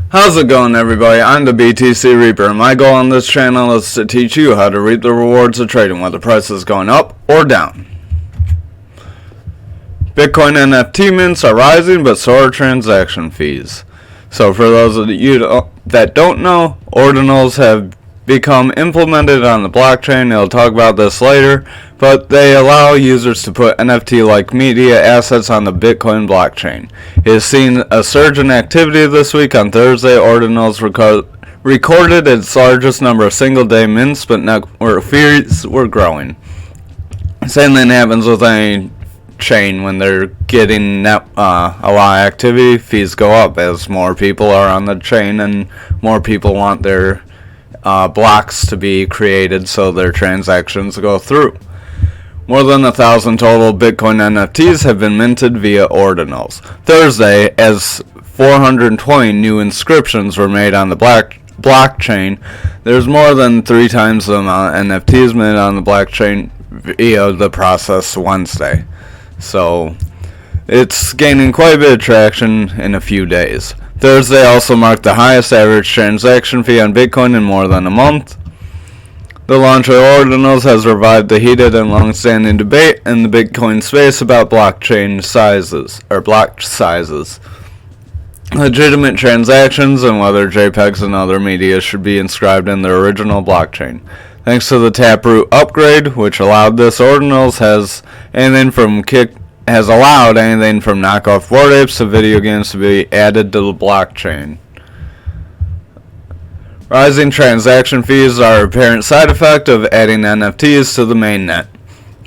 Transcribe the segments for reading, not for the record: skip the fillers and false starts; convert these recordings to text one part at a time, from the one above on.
How's it going, everybody? I'm the BTC Reaper, and my goal on this channel is to teach you how to reap the rewards of trading, whether the price is going up or down. Bitcoin NFT mints are rising, but so are transaction fees. So for those of you that don't know, ordinals have become implemented on the blockchain. I'll talk about this later, but they allow users to put NFT-like media assets on the Bitcoin blockchain. It has seen a surge in activity this week. On Thursday, ordinals recorded its largest number of single-day mints, but network fees were growing. Same thing happens with any chain when they're getting a lot of activity. Fees go up as more people are on the chain and more people want their blocks to be created so their transactions go through. More than 1,000 total Bitcoin NFTs have been minted via ordinals. Thursday, as 420 new inscriptions were made on the blockchain, there's more than 3 times the amount of NFTs minted on the blockchain via the process Wednesday. So it's gaining quite a bit of traction in a few days. Thursday also marked the highest average transaction fee on Bitcoin in more than a month. The launch of ordinals has revived the heated and long-standing debate in the Bitcoin space about blockchain sizes, or block sizes, legitimate transactions, and whether JPEGs and other media should be inscribed in their original blockchain. Thanks to the Taproot upgrade, which allowed this, ordinals has allowed anything from knockoff Bored Apes to video games to be added to the blockchain. Rising transaction fees are an apparent side effect of adding NFTs to the mainnet.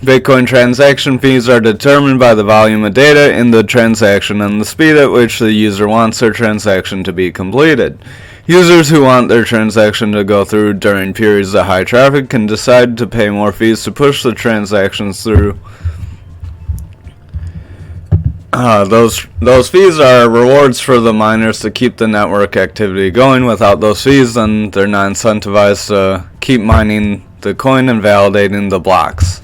Bitcoin transaction fees are determined by the volume of data in the transaction and the speed at which the user wants their transaction to be completed. Users who want their transaction to go through during periods of high traffic can decide to pay more fees to push the transactions through. Those fees are rewards for the miners to keep the network activity going. Without those fees, then they're not incentivized to keep mining the coin and validating the blocks.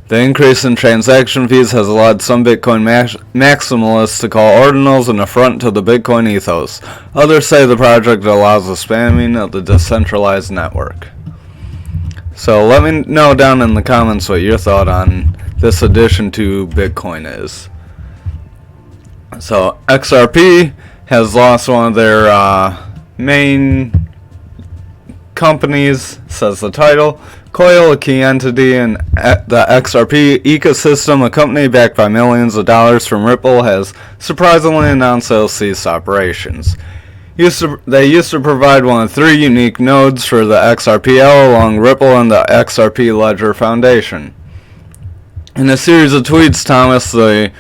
The increase in transaction fees has allowed some Bitcoin maximalists to call ordinals an affront to the Bitcoin ethos. Others say the project allows the spamming of the decentralized network. So let me know down in the comments what your thought on this addition to Bitcoin is. So XRP has lost one of their main companies, says the title. Coil, a key entity in the XRP ecosystem, a company backed by millions of dollars from Ripple, has surprisingly announced they'll cease operations. They used to provide one of 3 unique nodes for the XRPL along Ripple and the XRP Ledger Foundation. In a series of tweets, Thomas, the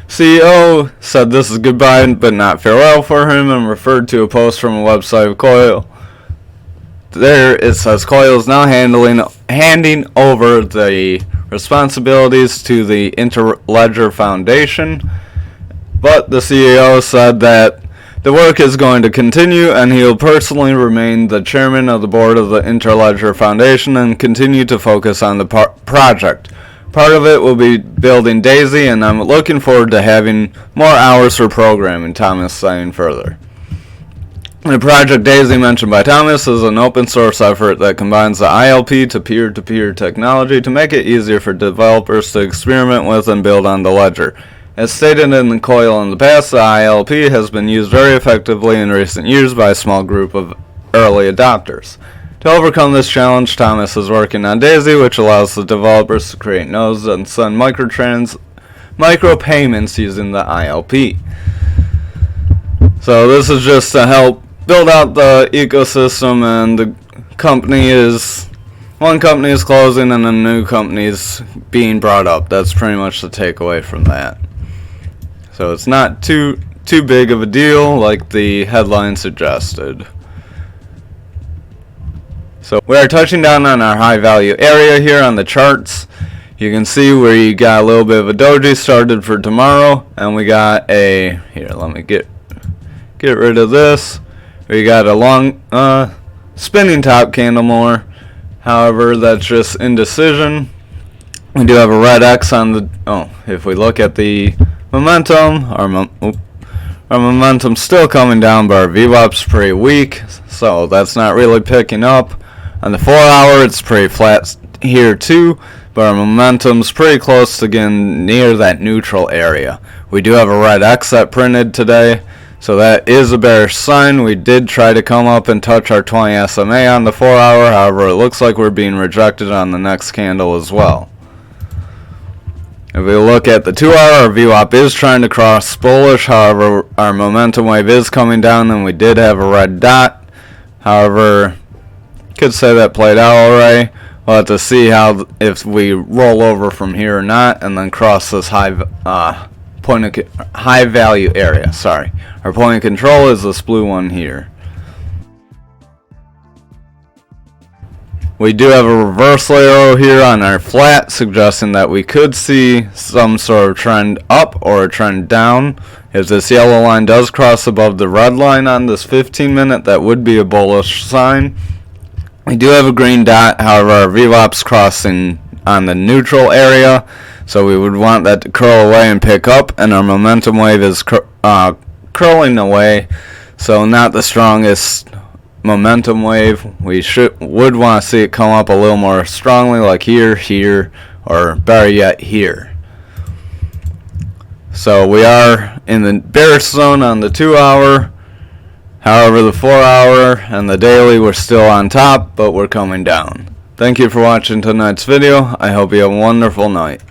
CEO, said this is goodbye but not farewell for him and referred to a post from a website of Coil. There it says Coil is now handing over the responsibilities to the Interledger Foundation, but the CEO said that the work is going to continue and he will personally remain the chairman of the board of the Interledger Foundation and continue to focus on the project. Part of it will be building Daisy, and I'm looking forward to having more hours for programming, Thomas saying further. The Project Daisy mentioned by Thomas is an open source effort that combines the ILP to peer-to-peer technology to make it easier for developers to experiment with and build on the ledger. As stated in the Coil in the past, the ILP has been used very effectively in recent years by a small group of early adopters. To overcome this challenge, Thomas is working on Daisy, which allows the developers to create nodes and send micropayments using the ILP. So this is just to help build out the ecosystem, and one company is closing and a new company is being brought up. That's pretty much the takeaway from that. So it's not too big of a deal like the headline suggested. So we are touching down on our high value area here on the charts. You can see where you got a little bit of a doji started for tomorrow, and we got here, let me get rid of this. We got a long spinning top candle more. However, that's just indecision. We do have a red X on the if we look at the momentum, Our momentum's still coming down, but our VWAP's pretty weak, so that's not really picking up. On the 4 hour, it's pretty flat here too, but our momentum's pretty close to getting near that neutral area. We do have a red X that printed today, so that is a bearish sign. We did try to come up and touch our 20 SMA on the 4 hour, however it looks like we're being rejected on the next candle as well. If we look at the 2 hour, our VWAP is trying to cross bullish, however our momentum wave is coming down and we did have a red dot. However, could say that played out alright. We'll have to see how if we roll over from here or not and then cross this high value area. Sorry. Our point of control is this blue one here. We do have a reversal arrow here on our flat, suggesting that we could see some sort of trend up or a trend down. If this yellow line does cross above the red line on this 15-minute, that would be a bullish sign. We do have a green dot, however our VWAP's crossing on the neutral area, so we would want that to curl away and pick up, and our momentum wave is curling away, so not the strongest momentum wave. We would want to see it come up a little more strongly, like here, or better yet here. So we are in the bearish zone on the 2 hour. However, the 4 hour and the daily, we're still on top, but we're coming down. Thank you for watching tonight's video. I hope you have a wonderful night.